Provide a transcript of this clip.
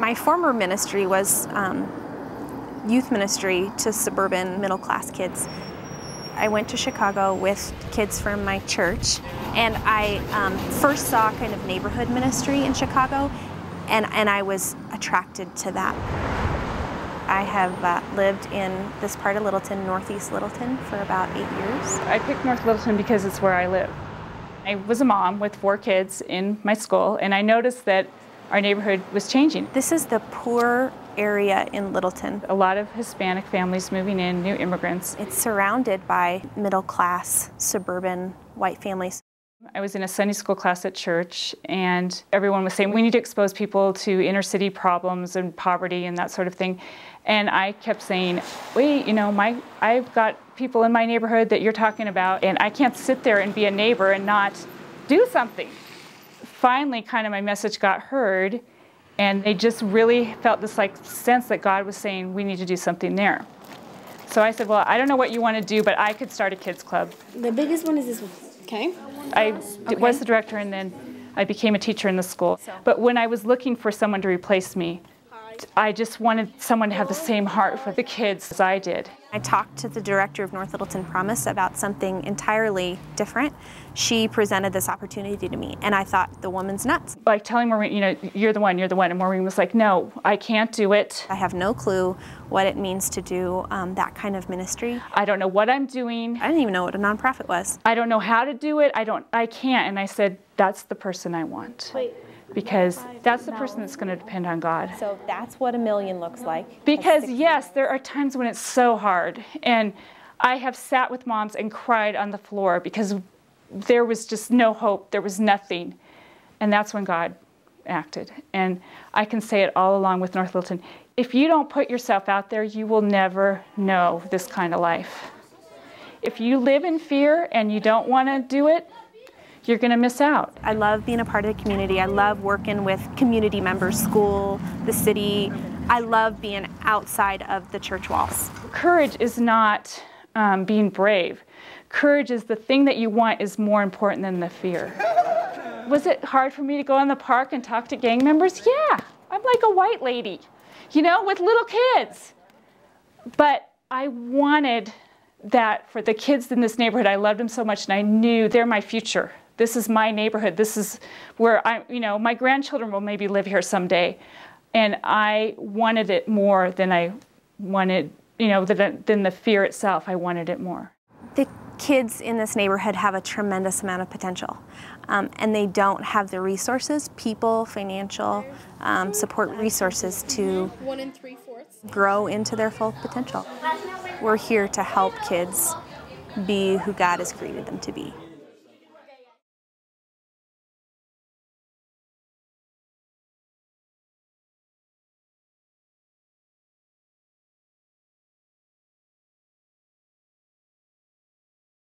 My former ministry was youth ministry to suburban middle-class kids. I went to Chicago with kids from my church, and I first saw kind of neighborhood ministry in Chicago, and I was attracted to that. I have lived in this part of Littleton, northeast Littleton, for about 8 years. I picked North Littleton because it's where I live. I was a mom with 4 kids in my school, and I noticed that our neighborhood was changing. This is the poor area in Littleton. A lot of Hispanic families moving in, new immigrants. It's surrounded by middle-class, suburban, white families. I was in a Sunday school class at church, and everyone was saying we need to expose people to inner city problems and poverty and that sort of thing. And I kept saying, wait, you know, I've got people in my neighborhood that you're talking about, and I can't sit there and be a neighbor and not do something. Finally, kind of my message got heard, and they just really felt this sense that God was saying we need to do something there. So I said, well, I don't know what you want to do, but I could start a kids club. The biggest one is this one, okay? I was the director, and then I became a teacher in the school. But when I was looking for someone to replace me, I just wanted someone to have the same heart for the kids as I did. I talked to the director of North Littleton Promise about something entirely different. She presented this opportunity to me, and I thought, the woman's nuts. Like telling Maureen, you know, you're the one, and Maureen was like, no, I can't do it. I have no clue what it means to do that kind of ministry. I don't know what I'm doing. I didn't even know what a nonprofit was. I don't know how to do it. I can't. And I said, that's the person I want. Wait. Because that's the person that's going to depend on God. So that's what a million looks like. Because yes, there are times when it's so hard. And I have sat with moms and cried on the floor because there was just no hope. There was nothing. And that's when God acted. And I can say it all along with North Littleton. If you don't put yourself out there, you will never know this kind of life. If you live in fear and you don't want to do it, you're going to miss out. I love being a part of the community. I love working with community members, school, the city. I love being outside of the church walls. Courage is not being brave. Courage is the thing that you want is more important than the fear. Was it hard for me to go in the park and talk to gang members? Yeah, I'm like a white lady, you know, with little kids. But I wanted that for the kids in this neighborhood. I loved them so much, and I knew they're my future. This is my neighborhood. This is where my grandchildren will maybe live here someday. And I wanted it more than I wanted, than the fear itself. I wanted it more. The kids in this neighborhood have a tremendous amount of potential. And they don't have the resources, people, financial, support resources to 1 3/4 grow into their full potential. We're here to help kids be who God has created them to be.